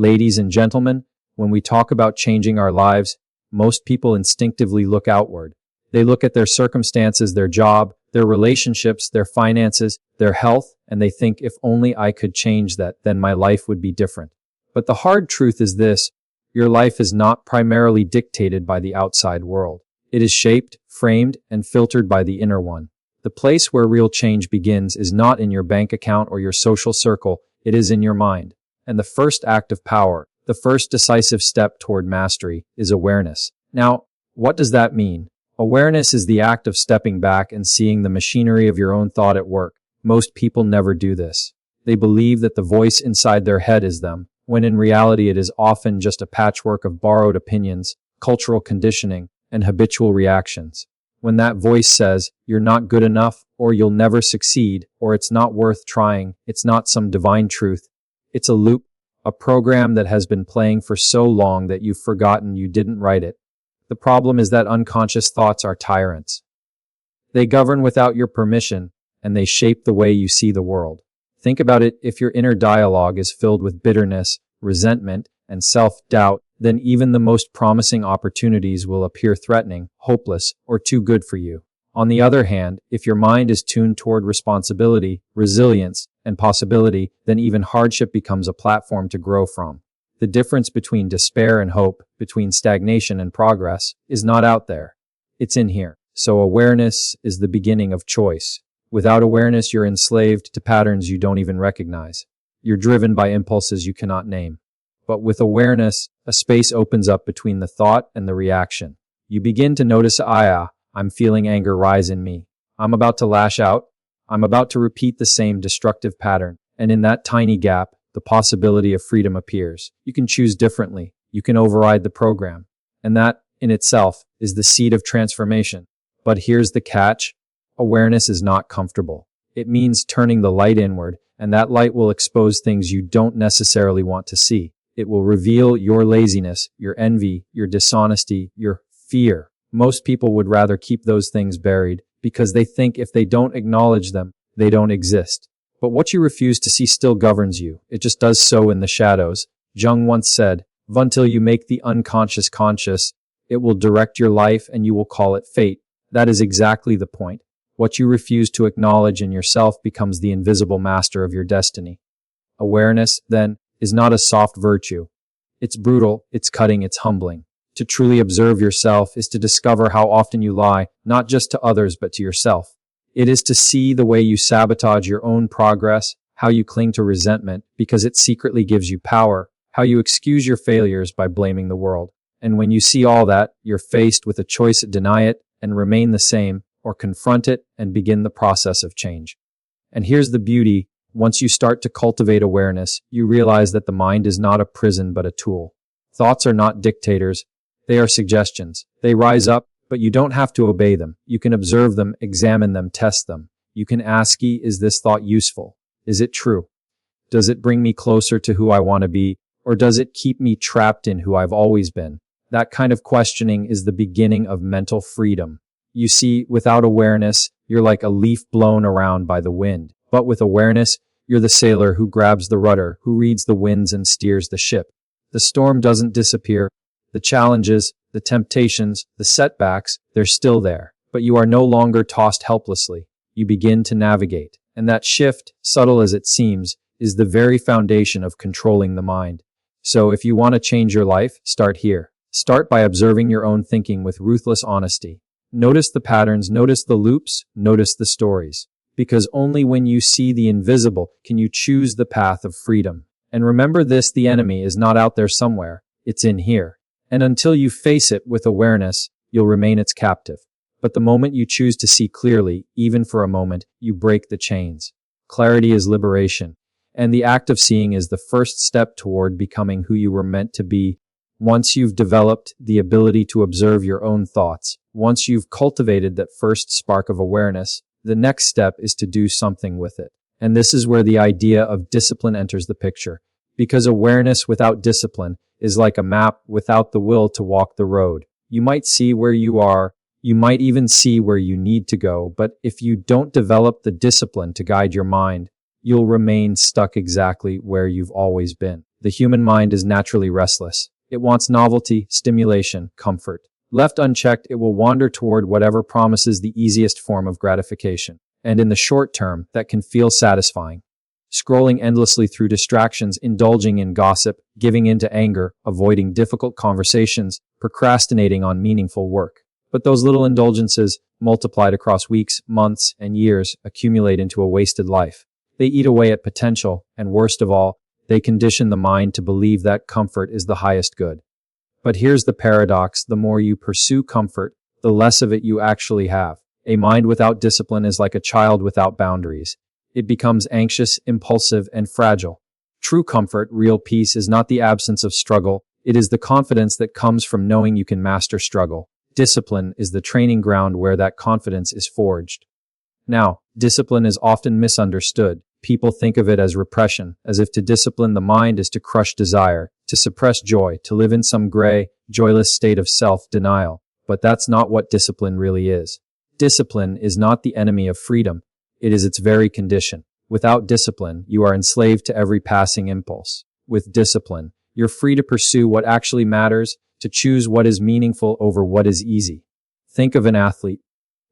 Ladies and gentlemen, when we talk about changing our lives, most people instinctively look outward. They look at their circumstances, their job, their relationships, their finances, their health, and they think if only I could change that, then my life would be different. But the hard truth is this: your life is not primarily dictated by the outside world. It is shaped, framed, and filtered by the inner one. The place where real change begins is not in your bank account or your social circle, it is in your mind. And the first act of power, the first decisive step toward mastery, is awareness. Now, what does that mean? Awareness is the act of stepping back and seeing the machinery of your own thought at work. Most people never do this. They believe that the voice inside their head is them, when in reality it is often just a patchwork of borrowed opinions, cultural conditioning, and habitual reactions. When that voice says, "You're not good enough," or "You'll never succeed," or "It's not worth trying," it's not some divine truth. It's a loop, a program that has been playing for so long that you've forgotten you didn't write it. The problem is that unconscious thoughts are tyrants. They govern without your permission, and they shape the way you see the world. Think about it: if your inner dialogue is filled with bitterness, resentment, and self-doubt, then even the most promising opportunities will appear threatening, hopeless, or too good for you. On the other hand, if your mind is tuned toward responsibility, resilience, and possibility, then even hardship becomes a platform to grow from. The difference between despair and hope, between stagnation and progress, is not out there. It's in here. So awareness is the beginning of choice. Without awareness, you're enslaved to patterns you don't even recognize. You're driven by impulses you cannot name. But with awareness, a space opens up between the thought and the reaction. You begin to notice, I'm feeling anger rise in me. I'm about to lash out. I'm about to repeat the same destructive pattern. And in that tiny gap, the possibility of freedom appears. You can choose differently. You can override the program. And that, in itself, is the seed of transformation. But here's the catch. Awareness is not comfortable. It means turning the light inward, and that light will expose things you don't necessarily want to see. It will reveal your laziness, your envy, your dishonesty, your fear. Most people would rather keep those things buried because they think if they don't acknowledge them, they don't exist. But what you refuse to see still governs you. It just does so in the shadows. Jung once said, "Until you make the unconscious conscious, it will direct your life and you will call it fate." That is exactly the point. What you refuse to acknowledge in yourself becomes the invisible master of your destiny. Awareness, then, is not a soft virtue. It's brutal, it's cutting, it's humbling. To truly observe yourself is to discover how often you lie, not just to others but to yourself. It is to see the way you sabotage your own progress, how you cling to resentment because it secretly gives you power, how you excuse your failures by blaming the world. And when you see all that, you're faced with a choice: deny it and remain the same, or confront it and begin the process of change. And here's the beauty: once you start to cultivate awareness, you realize that the mind is not a prison but a tool. Thoughts are not dictators, they are suggestions. They rise up, but you don't have to obey them. You can observe them, examine them, test them. You can ask, is this thought useful? Is it true? Does it bring me closer to who I want to be? Or does it keep me trapped in who I've always been? That kind of questioning is the beginning of mental freedom. You see, without awareness, you're like a leaf blown around by the wind. But with awareness, you're the sailor who grabs the rudder, who reads the winds and steers the ship. The storm doesn't disappear. The challenges, the temptations, the setbacks, they're still there. But you are no longer tossed helplessly. You begin to navigate. And that shift, subtle as it seems, is the very foundation of controlling the mind. So if you want to change your life, start here. Start by observing your own thinking with ruthless honesty. Notice the patterns, notice the loops, notice the stories. Because only when you see the invisible can you choose the path of freedom. And remember this: the enemy is not out there somewhere, it's in here. And until you face it with awareness, you'll remain its captive. But the moment you choose to see clearly, even for a moment, you break the chains. Clarity is liberation. And the act of seeing is the first step toward becoming who you were meant to be. Once you've developed the ability to observe your own thoughts, once you've cultivated that first spark of awareness, the next step is to do something with it. And this is where the idea of discipline enters the picture. Because awareness without discipline is like a map without the will to walk the road. You might see where you are, you might even see where you need to go, but if you don't develop the discipline to guide your mind, you'll remain stuck exactly where you've always been. The human mind is naturally restless. It wants novelty, stimulation, comfort. Left unchecked, it will wander toward whatever promises the easiest form of gratification. And in the short term, that can feel satisfying. Scrolling endlessly through distractions, indulging in gossip, giving in to anger, avoiding difficult conversations, procrastinating on meaningful work. But those little indulgences, multiplied across weeks, months, and years, accumulate into a wasted life. They eat away at potential, and worst of all, they condition the mind to believe that comfort is the highest good. But here's the paradox: the more you pursue comfort, the less of it you actually have. A mind without discipline is like a child without boundaries. It becomes anxious, impulsive, and fragile. True comfort, real peace, is not the absence of struggle. It is the confidence that comes from knowing you can master struggle. Discipline is the training ground where that confidence is forged. Now, discipline is often misunderstood. People think of it as repression, as if to discipline the mind is to crush desire, to suppress joy, to live in some gray, joyless state of self-denial. But that's not what discipline really is. Discipline is not the enemy of freedom. It is its very condition. Without discipline, you are enslaved to every passing impulse. With discipline, you're free to pursue what actually matters, to choose what is meaningful over what is easy. Think of an athlete.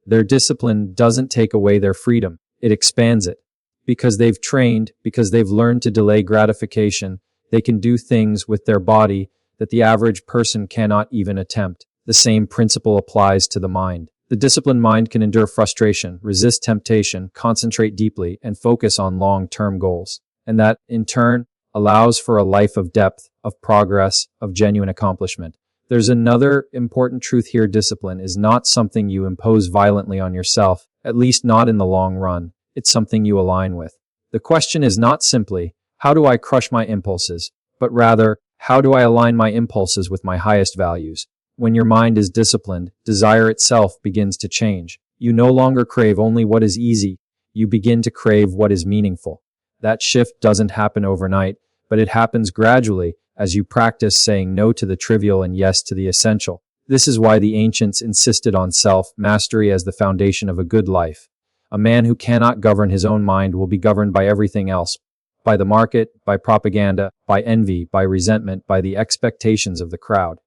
Their discipline doesn't take away their freedom. It expands it. Because they've trained, because they've learned to delay gratification, they can do things with their body that the average person cannot even attempt. The same principle applies to the mind. The disciplined mind can endure frustration, resist temptation, concentrate deeply, and focus on long-term goals. And that, in turn, allows for a life of depth, of progress, of genuine accomplishment. There's another important truth here: discipline is not something you impose violently on yourself, at least not in the long run. It's something you align with. The question is not simply, how do I crush my impulses, but rather, how do I align my impulses with my highest values? When your mind is disciplined, desire itself begins to change. You no longer crave only what is easy. You begin to crave what is meaningful. That shift doesn't happen overnight, but it happens gradually as you practice saying no to the trivial and yes to the essential. This is why the ancients insisted on self-mastery as the foundation of a good life. A man who cannot govern his own mind will be governed by everything else, by the market, by propaganda, by envy, by resentment, by the expectations of the crowd.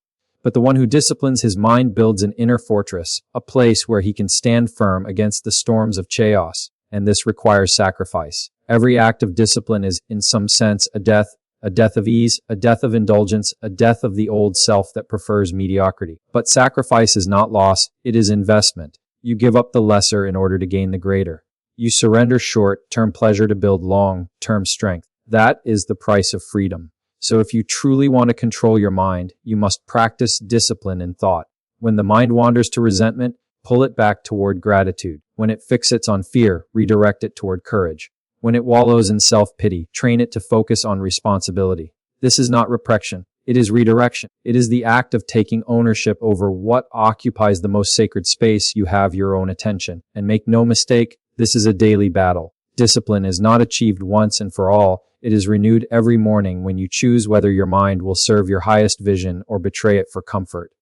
But the one who disciplines his mind builds an inner fortress, a place where he can stand firm against the storms of chaos, and this requires sacrifice. Every act of discipline is, in some sense, a death of ease, a death of indulgence, a death of the old self that prefers mediocrity. But sacrifice is not loss, it is investment. You give up the lesser in order to gain the greater. You surrender short-term pleasure to build long-term strength. That is the price of freedom. So if you truly want to control your mind, you must practice discipline in thought. When the mind wanders to resentment, pull it back toward gratitude. When it fixates on fear, redirect it toward courage. When it wallows in self-pity, train it to focus on responsibility. This is not repression. It is redirection. It is the act of taking ownership over what occupies the most sacred space. You have your own attention. And make no mistake, this is a daily battle. Discipline is not achieved once and for all. It is renewed every morning when you choose whether your mind will serve your highest vision or betray it for comfort.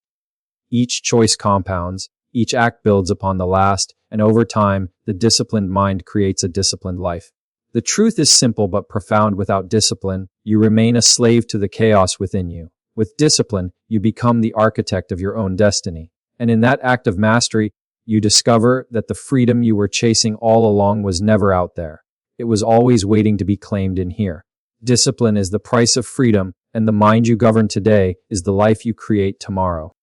Each choice compounds, each act builds upon the last, and over time, the disciplined mind creates a disciplined life. The truth is simple but profound: without discipline, you remain a slave to the chaos within you. With discipline, you become the architect of your own destiny. And in that act of mastery, you discover that the freedom you were chasing all along was never out there. It was always waiting to be claimed in here. Discipline is the price of freedom, and the mind you govern today is the life you create tomorrow.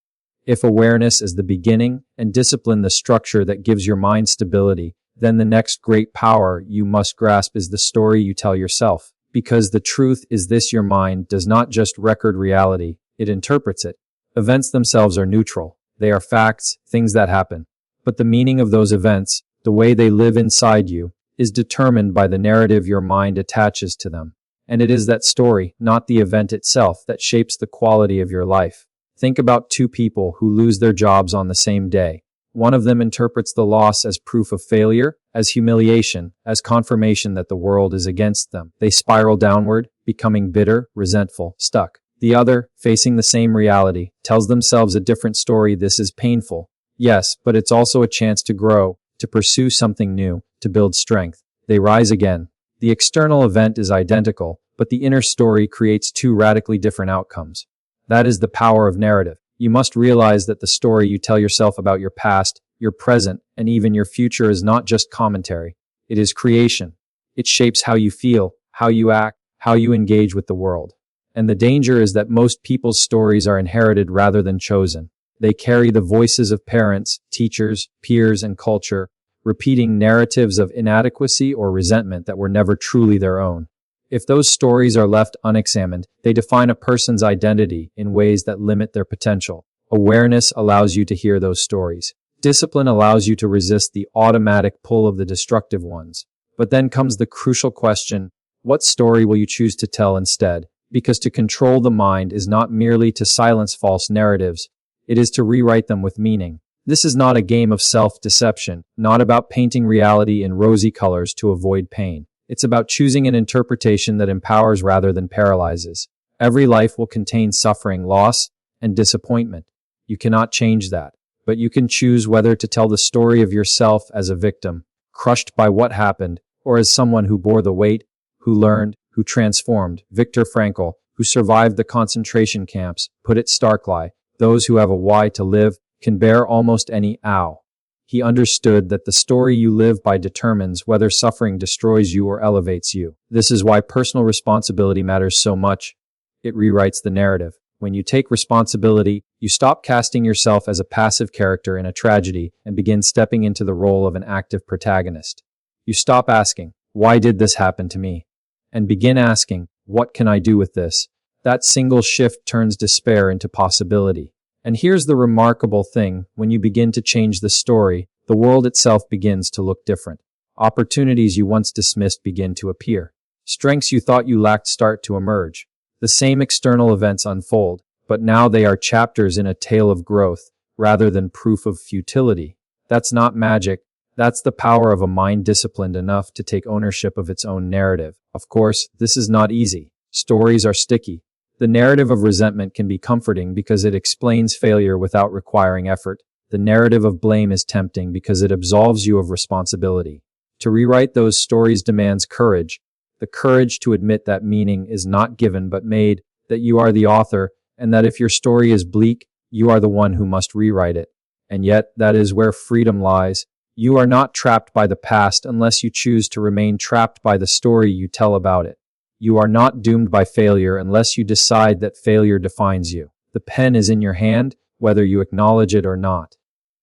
If awareness is the beginning and discipline the structure that gives your mind stability, then the next great power you must grasp is the story you tell yourself. Because the truth is this: your mind does not just record reality, it interprets it. Events themselves are neutral. They are facts, things that happen. But the meaning of those events, the way they live inside you, is determined by the narrative your mind attaches to them. And it is that story, not the event itself, that shapes the quality of your life. Think about two people who lose their jobs on the same day. One of them interprets the loss as proof of failure, as humiliation, as confirmation that the world is against them. They spiral downward, becoming bitter, resentful, stuck. The other, facing the same reality, tells themselves a different story. This is painful. Yes, but it's also a chance to grow, to pursue something new, to build strength. They rise again. The external event is identical, but the inner story creates two radically different outcomes. That is the power of narrative. You must realize that the story you tell yourself about your past, your present, and even your future is not just commentary. It is creation. It shapes how you feel, how you act, how you engage with the world. And the danger is that most people's stories are inherited rather than chosen. They carry the voices of parents, teachers, peers, and culture, repeating narratives of inadequacy or resentment that were never truly their own. If those stories are left unexamined, they define a person's identity in ways that limit their potential. Awareness allows you to hear those stories. Discipline allows you to resist the automatic pull of the destructive ones. But then comes the crucial question, what story will you choose to tell instead? Because to control the mind is not merely to silence false narratives, it is to rewrite them with meaning. This is not a game of self-deception, not about painting reality in rosy colors to avoid pain. It's about choosing an interpretation that empowers rather than paralyzes. Every life will contain suffering, loss, and disappointment. You cannot change that, but you can choose whether to tell the story of yourself as a victim, crushed by what happened, or as someone who bore the weight, who learned, who transformed. Viktor Frankl, who survived the concentration camps, put it starkly, those who have a why to live can bear almost any ow. He understood that the story you live by determines whether suffering destroys you or elevates you. This is why personal responsibility matters so much. It rewrites the narrative. When you take responsibility, you stop casting yourself as a passive character in a tragedy and begin stepping into the role of an active protagonist. You stop asking, why did this happen to me? And begin asking, what can I do with this? That single shift turns despair into possibility. And here's the remarkable thing, when you begin to change the story, the world itself begins to look different. Opportunities you once dismissed begin to appear. Strengths you thought you lacked start to emerge. The same external events unfold, but now they are chapters in a tale of growth, rather than proof of futility. That's not magic. That's the power of a mind disciplined enough to take ownership of its own narrative. Of course, this is not easy. Stories are sticky. The narrative of resentment can be comforting because it explains failure without requiring effort. The narrative of blame is tempting because it absolves you of responsibility. To rewrite those stories demands courage. The courage to admit that meaning is not given but made, that you are the author, and that if your story is bleak, you are the one who must rewrite it. And yet, that is where freedom lies. You are not trapped by the past unless you choose to remain trapped by the story you tell about it. You are not doomed by failure unless you decide that failure defines you. The pen is in your hand, whether you acknowledge it or not.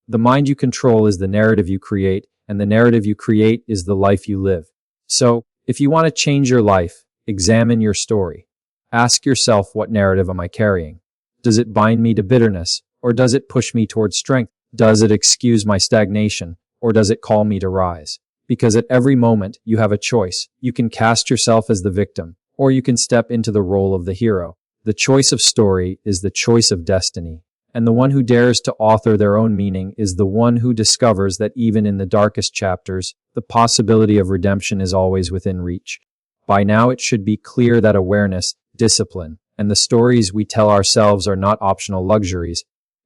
The mind you control is the narrative you create, and the narrative you create is the life you live. So, if you want to change your life, examine your story. Ask yourself, what narrative am I carrying? Does it bind me to bitterness, or does it push me towards strength? Does it excuse my stagnation, or does it call me to rise? Because at every moment, you have a choice. You can cast yourself as the victim, or you can step into the role of the hero. The choice of story is the choice of destiny. And the one who dares to author their own meaning is the one who discovers that even in the darkest chapters, the possibility of redemption is always within reach. By now, it should be clear that awareness, discipline, and the stories we tell ourselves are not optional luxuries.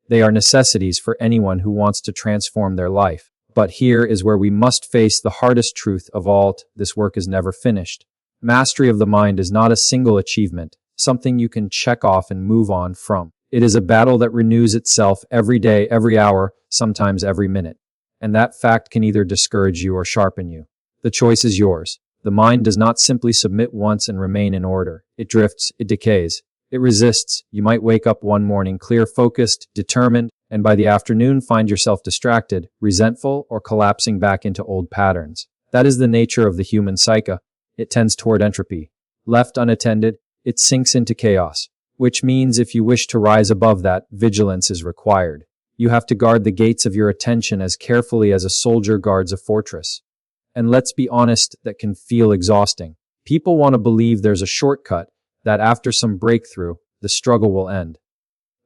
They are necessities for anyone who wants to transform their life. But here is where we must face the hardest truth of all: this work is never finished. Mastery of the mind is not a single achievement, something you can check off and move on from. It is a battle that renews itself every day, every hour, sometimes every minute. And that fact can either discourage you or sharpen you. The choice is yours. The mind does not simply submit once and remain in order. It drifts, it decays, it resists. You might wake up one morning clear, focused, determined, and by the afternoon find yourself distracted, resentful, or collapsing back into old patterns. That is the nature of the human psyche. It tends toward entropy. Left unattended, it sinks into chaos, which means if you wish to rise above that, vigilance is required. You have to guard the gates of your attention as carefully as a soldier guards a fortress. And let's be honest, that can feel exhausting. People want to believe there's a shortcut, that after some breakthrough, the struggle will end.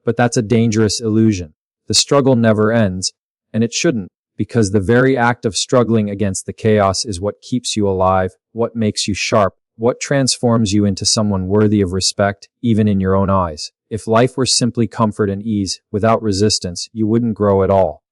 But that's a dangerous illusion. The struggle never ends, and it shouldn't, because the very act of struggling against the chaos is what keeps you alive, what makes you sharp, what transforms you into someone worthy of respect, even in your own eyes. If life were simply comfort and ease, without resistance, you wouldn't grow at all.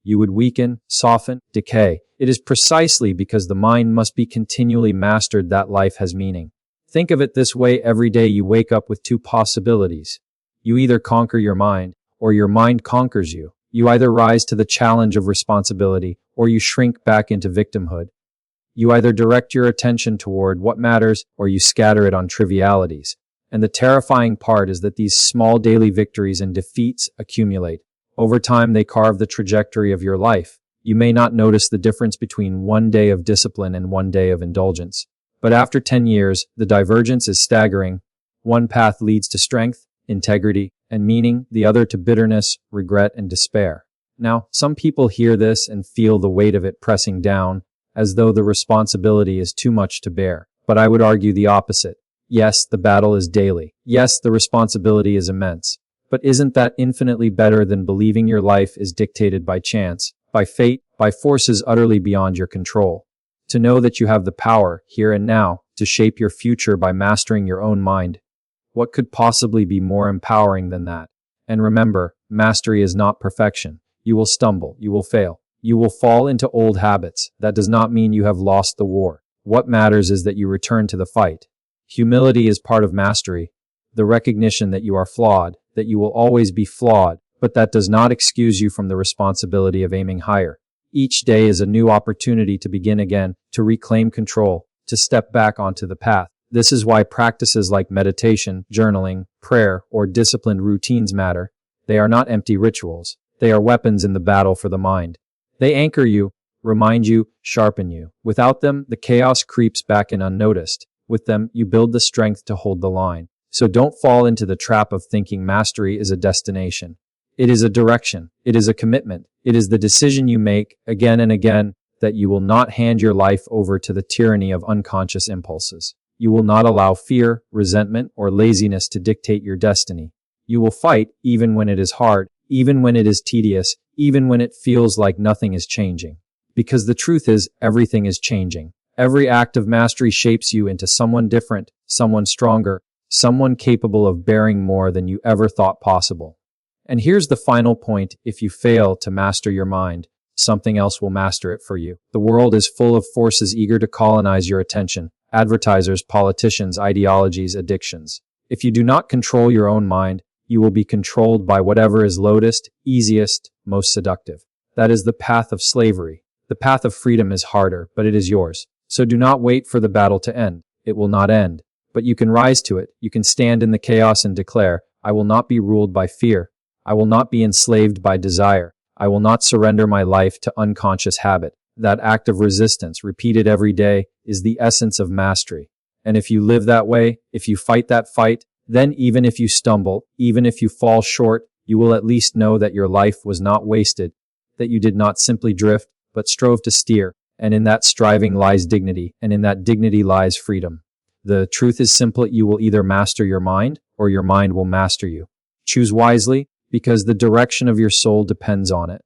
You would weaken, soften, decay. It is precisely because the mind must be continually mastered that life has meaning. Think of it this way: every day you wake up with two possibilities. You either conquer your mind, or your mind conquers you. You either rise to the challenge of responsibility, or you shrink back into victimhood. You either direct your attention toward what matters, or you scatter it on trivialities. And the terrifying part is that these small daily victories and defeats accumulate. Over time, they carve the trajectory of your life. You may not notice the difference between one day of discipline and one day of indulgence. But after 10 years, the divergence is staggering. One path leads to strength, integrity, and meaning, the other to bitterness, regret, and despair. Now, some people hear this and feel the weight of it pressing down, as though the responsibility is too much to bear. But I would argue the opposite. Yes, the battle is daily. Yes, the responsibility is immense. But isn't that infinitely better than believing your life is dictated by chance, by fate, by forces utterly beyond your control? To know that you have the power, here and now, to shape your future by mastering your own mind. What could possibly be more empowering than that? And remember, mastery is not perfection. You will stumble, you will fail, you will fall into old habits. That does not mean you have lost the war. What matters is that you return to the fight. Humility is part of mastery, the recognition that you are flawed, that you will always be flawed, but that does not excuse you from the responsibility of aiming higher. Each day is a new opportunity to begin again, to reclaim control, to step back onto the path. This is why practices like meditation, journaling, prayer, or disciplined routines matter. They are not empty rituals. They are weapons in the battle for the mind. They anchor you, remind you, sharpen you. Without them, the chaos creeps back in unnoticed. With them, you build the strength to hold the line. So don't fall into the trap of thinking mastery is a destination. It is a direction. It is a commitment. It is the decision you make, again and again, that you will not hand your life over to the tyranny of unconscious impulses. You will not allow fear, resentment, or laziness to dictate your destiny. You will fight even when it is hard, even when it is tedious, even when it feels like nothing is changing. Because the truth is, everything is changing. Every act of mastery shapes you into someone different, someone stronger, someone capable of bearing more than you ever thought possible. And here's the final point: if you fail to master your mind, something else will master it for you. The world is full of forces eager to colonize your attention: advertisers, politicians, ideologies, addictions. If you do not control your own mind, you will be controlled by whatever is loudest, easiest, most seductive. That is the path of slavery. The path of freedom is harder, but it is yours. So do not wait for the battle to end. It will not end. But you can rise to it. You can stand in the chaos and declare, I will not be ruled by fear. I will not be enslaved by desire. I will not surrender my life to unconscious habit. That act of resistance, repeated every day, is the essence of mastery. And if you live that way, if you fight that fight, then even if you stumble, even if you fall short, you will at least know that your life was not wasted, that you did not simply drift, but strove to steer. And in that striving lies dignity, and in that dignity lies freedom. The truth is simple: you will either master your mind, or your mind will master you. Choose wisely, because the direction of your soul depends on it.